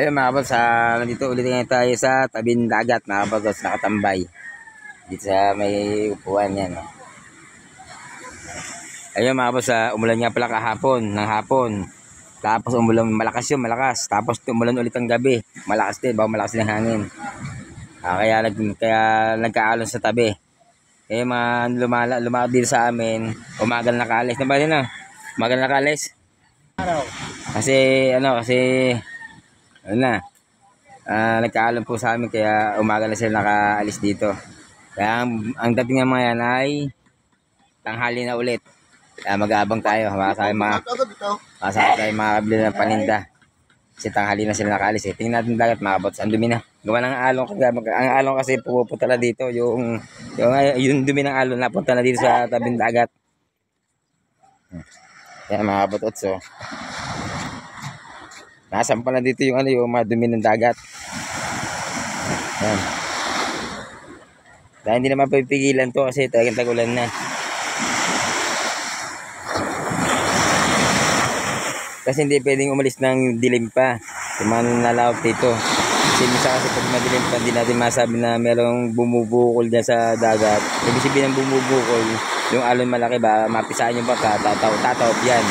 Ayun mga kabots, nandito ulit ngayon tayo sa tabing dagat mga kabots, nakatambay. Dito sa may upuan yan. Oh. Ayun mga kabots, umulan nga pala kahapon, ng hapon. Tapos umulan, malakas yun, malakas. Tapos umulan ulit ang gabi, malakas din, malakas din ang hangin. Kaya nagkaalon sa tabi. Eh mga lumakad dito sa amin, umagal nakaalis. Na ba din na? Umagal nakaalis? Araw. Kasi nagkaalam po sa amin kaya umaga na sila nakaalis dito. Kaya ang dating ng mga yan ay tanghali na ulit. Kaya mag-aabang tayo. Masakay tayo makakabili ng paninda. Kasi tanghali na sila nakaalis eh. Tingnan natin dagat mga kabots. Ang dumi na. Gawa ng alon. Ang alon kasi pupunta na dito. Yung dumi ng alon napunta na dito sa tabing dagat. Kaya mga kabots oh. Nasaan pala dito yung madumi ng dagat. Yan. Dahil hindi naman papipigilan to kasi talagang tagulan na. Kasi hindi pwedeng umalis ng dilim pa. Yung mga nalawak dito. Kasi minsan kasi pag madilim pa, hindi natin masabi na merong bumubukol dyan sa dagat. Ibig sabihin ng bumubukol, yung alon malaki ba, mapisaan yung baka, tataw yan.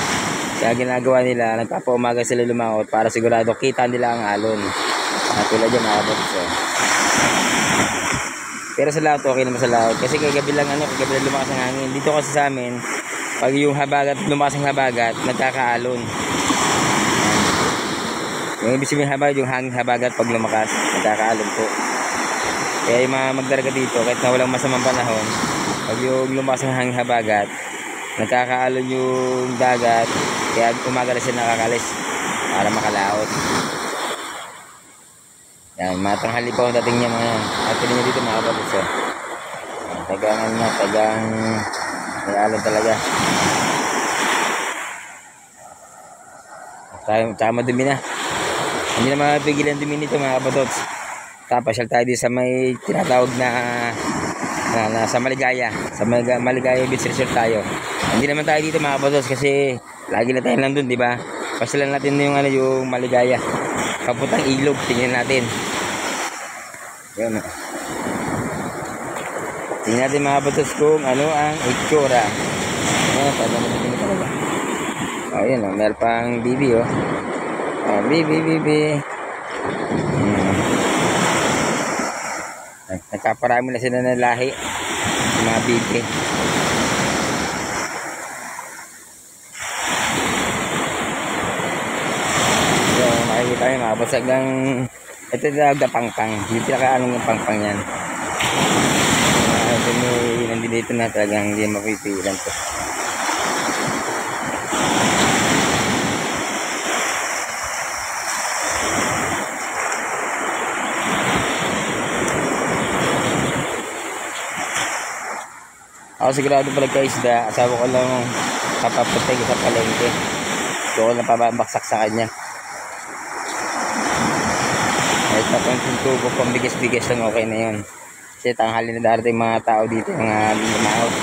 Kaya ginagawa nila, nagpapaumaga sila lumangot para sigurado kita nila ang alon. Tulad yan mga kabots. Pero sa laot, okay naman sa laot. Kasi kagabi lang lumakas ang hangin. Dito kasi sa amin, pag yung habagat, lumakas ang habagat, nagkakaalon. Yung ibig sabihin habagat, yung hangin habagat pag lumakas, nagkakaalon po. Kaya yung mga magdaraga dito, kahit na walang masamang panahon, pag yung lumakas ang hangin habagat, nagkakaalon yung dagat, kaya umaga na sila nakakalis para makalaot. Yan, matanghali pa ang dating niya mga yan. At niya dito mga kabots. Tagang may alon talaga. Tsaka madumi na. Hindi na mapigilan dumi nito mga kabots. Tapasyal tayo dito sa may tinatawag na sa Maligaya. Sa Maligaya Beach Resort tayo. Hindi naman tayo dito mga kabots kasi lagi na tayo nandun, di ba? Pasyalan natin yung Maligaya. Kaputang ilog, tingnan natin. Yan. Tingnan natin mga kabots kung ano ang itsura. Ayan, para natin talaga. Ayan, meron pang bibi oh. Bibi. Nagkaparami na sila ng lahi. Mga bibi. So, makikita nyo mga kabots hanggang ito talaga pangpang. Hindi pinaka-anong yung pangpang yan. Nandito na talagang hindi mapipilan to. Ako sigurado pala kaisda, asawa ko lang kapapatay sa palengke. So ako lang pababaksak sa kanya. Kahit tapang tubo pang bigas-bigas lang okay na yun. Kasi tanghali na darating mga tao dito, mga lumaot.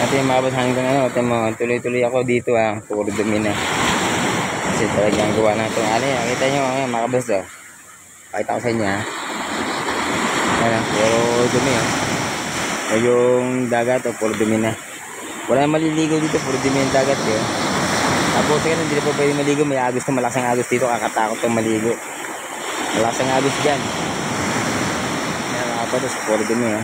At yung mabot hanggang tuloy-tuloy ako dito puro dumi na. Kasi talagang gawa na itong kita nyo mga kabos oh. Pakita ko sa inyo puro dumi yung dagat puro dumi na. Wala maliligo dito, puro dumi yung dagat Tapos hindi na pa pwede maligo, may agos na malakas ang agos dito, kakatakot ang maligo. Malakas ang agos dyan. Ayan mga kapatos, puro dumi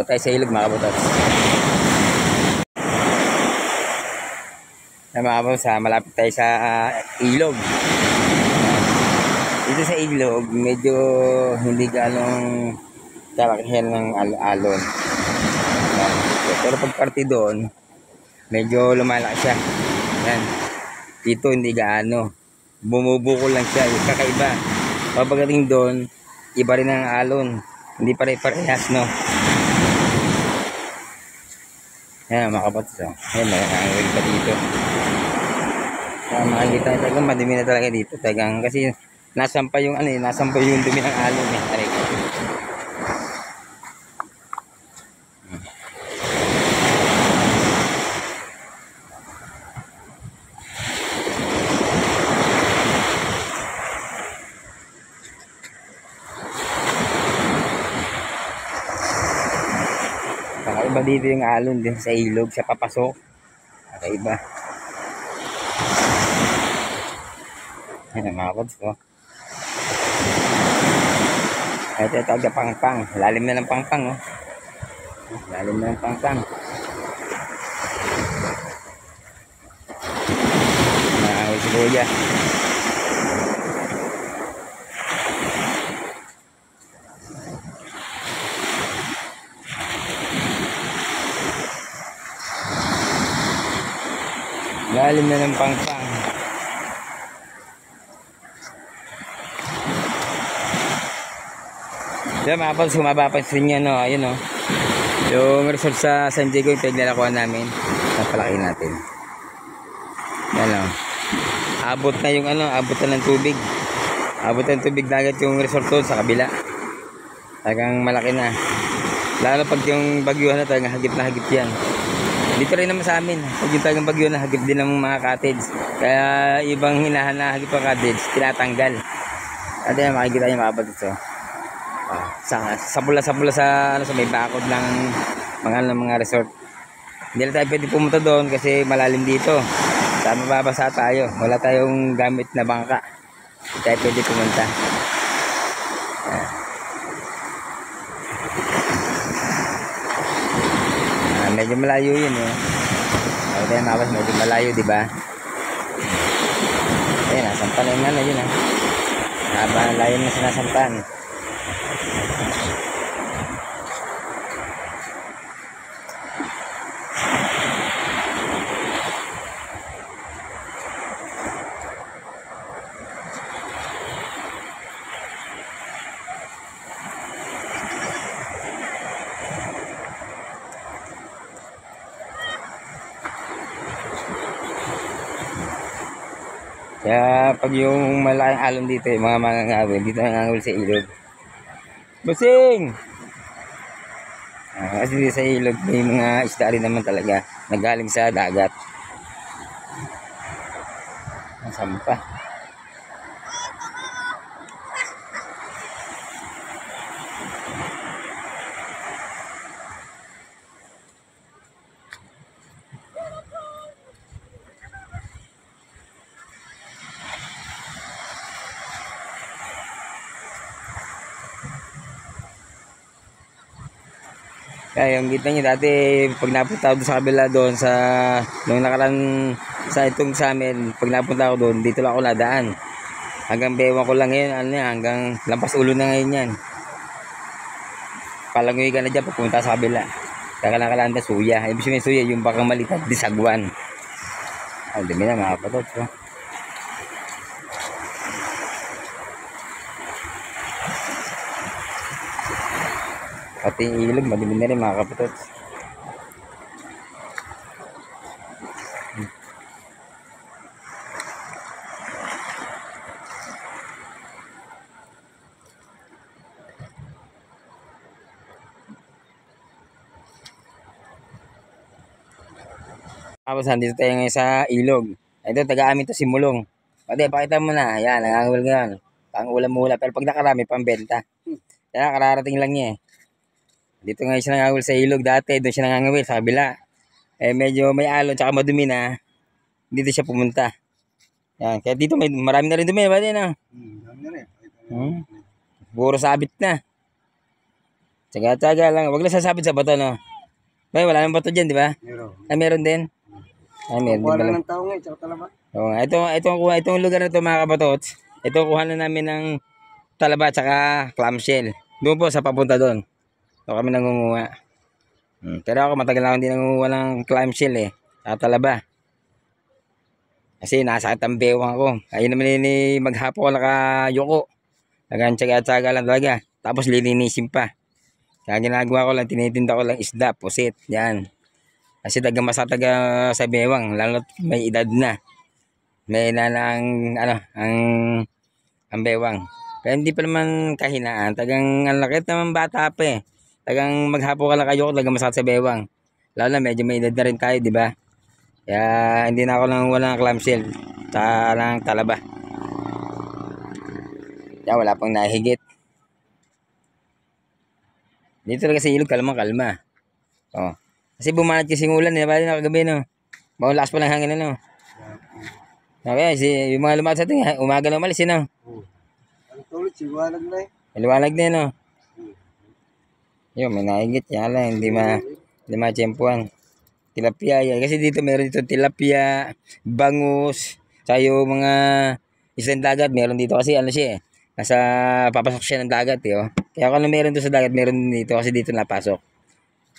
O tayo sa ilog mga kapatos. Mga kapatos malapit tayo sa ilog. Dito sa ilog, medyo hindi ganong kalakihan ng alon. Pero pag parte doon, medyo lumalaki siya. Yan. Dito hindi gaano. Bumubukol lang siya. Yung kakaiba. Pagdating doon, iba rin ang alon. Hindi pare-parehas, no? Yan, mga kapatos. Yan, nakakawin pa dito. Makikita nyo talagang madumi na talaga dito. Talagang kasi nasampa yung ano eh, nasampa yung dumi ng alon eh. Aray. Kakaiba dito yung alon din sa ilog, sa papasok. Kakaiba. Ayan mga kods ko. Ito yung tawag na pangpang. Lalim na ng pangpang oh. Lalim na ng pangpang. Nakakawin si Kuya. Lalim na ng pangpang. Diyan mga paps, mapapansin nyo no, ayun no. Yung resort sa San Diego yung pinaglalakwan namin. Napalaki natin. Yan o. Abot na yung ano, abot na ng tubig. Abot na ng tubig dagat yung resort doon sa kabila. Talagang malaki na. Lalo pag yung bagyo na talagang hagip na hagip yan. Dito rin naman sa amin. Pag yung talagang bagyo na hagip din ng mga cottage. Kaya ibang hinahan na hagip ang cottage, tinatanggal. At yan makikita yung mga abot dito. Sa pula sa ano sa may bakod ng mga resort. Hindi na tayo pwede pumunta doon kasi malalim dito. Sa mababasa tayo. Wala tayong gamit na bangka. Hindi tayo pwede pumunta. Medyo malayo yun eh. Tayo mabas medyo malayo, di ba? Ayun, nasampan na yung ano yun ah. Haba layo na sinasampan. Kaya pag yung malaking alon dito, yung mga mangangawin, dito nangangawil sa ilog. Busing! Kasi dito sa ilog, may mga isda rin naman talaga. Nagaling sa dagat. Nasampa. Kaya yung kita nyo dati, pag napunta ako sa kabila doon sa, nung nakaraan sa itong sa amin, pag napunta ako doon, dito lang ako nadaan. Hanggang bewang ko lang ngayon, ano yan, hanggang lampas ulo na ngayon yan. Palangoy ka na dyan, pupunta sa kabila. Kakalang-kalanda, suya. Ibig sabihin suya, yung bakang maliit, disagwan. Ang dami na mga kapatot. So. Pati yung ilog, madumi na rin mga kapatot. Tapos nandito tayo ngayon sa ilog. Ito, taga-amin to si Mulong. Pati, pakita mo na. Yan, nangangawil ngayon. Pang ulam-mula. Pero pag nakarami, pambenta. Kaya kararating lang niya eh. Dito ngayon siya nangangawil sa ilog. Dati, doon siya nangangawil sa kabila. Eh, medyo may alon, tsaka madumi na. Dito siya pumunta. Yan, kaya dito may marami na rin dumi. Ba din ah? Marami na rin. Puro sabit na. Tsaga-tsaga lang. Huwag lang sasabit sa bato, no? Bay, wala nang bato dyan, di ba? Meron. Ay, meron din. Ay, meron din pala. Ng tao ngayon, tsaka talaba. Oo, itong lugar na ito mga kabatots. Ito kuha na namin ng talaba tsaka clamshell. Doon po sa papunta doon. Ito kami nangunguha. Pero ako matagal na hindi nangunguha ng clamshell eh. Tsaka talaba. Kasi nasakit ang bewang ko. Ayun naman maghapon ko nakayuko. Nagang tsaga-tsaga lang talaga. Tapos lilinisin pa. Kaya ginagawa ko lang, tinitinda ko lang isda, pusit. Yan. Kasi taga masataga sa bewang. Lalo may edad na. May na ang, ano, ang bewang. Pero hindi pa naman kahinaan. Tagang, ang lakit naman bata pa eh. Tagang maghapo ka lang kayo, talagang masakit sa bewang. Lalo na, medyo may edad na rin tayo, di ba? Kaya, hindi na ako nang walang clamshell. Sa lang talaba. Kaya, wala pang nahigit. Dito talaga sa ilog, kalma. Oh. Kasi bumanat kasi ng ulan, eh. Bali na kagabi, no? Malakas pa lang hangin, ano? Okay, yung mga lumakas sa atin, umaga na umalis, no? Ang tuloy, siwalag na eh. Maliwanag din, no? Yun, may nahigit. Yan lang, hindi ma-tsempuhan. Tilapia yan. Kasi dito meron dito tilapia, bangus, sa yung mga isang dagat. Meron dito kasi ano siya eh. Nasa papasok siya ng dagat eh. Oh. Kaya kung ano meron doon sa dagat, meron din dito kasi dito napasok.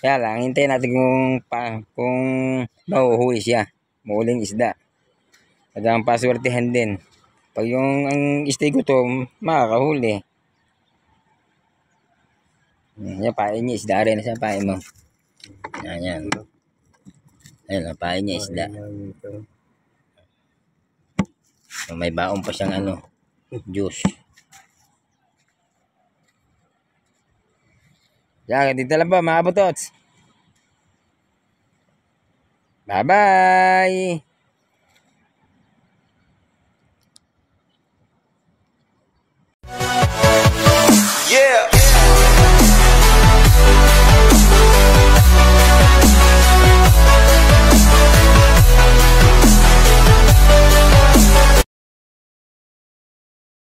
Kaya lang, hintayin natin kung mahuhuli siya. Muuling isda. At ang paswertihan din. Pag yung ang stay gutom, makakahuli. Yan, pain niya, isda rin. Saan pain mo? Yan. Ayun, pain niya, isda. So, may baon pa siyang ano, juice. Yan, dito lang ba mga kabutots? Bye-bye!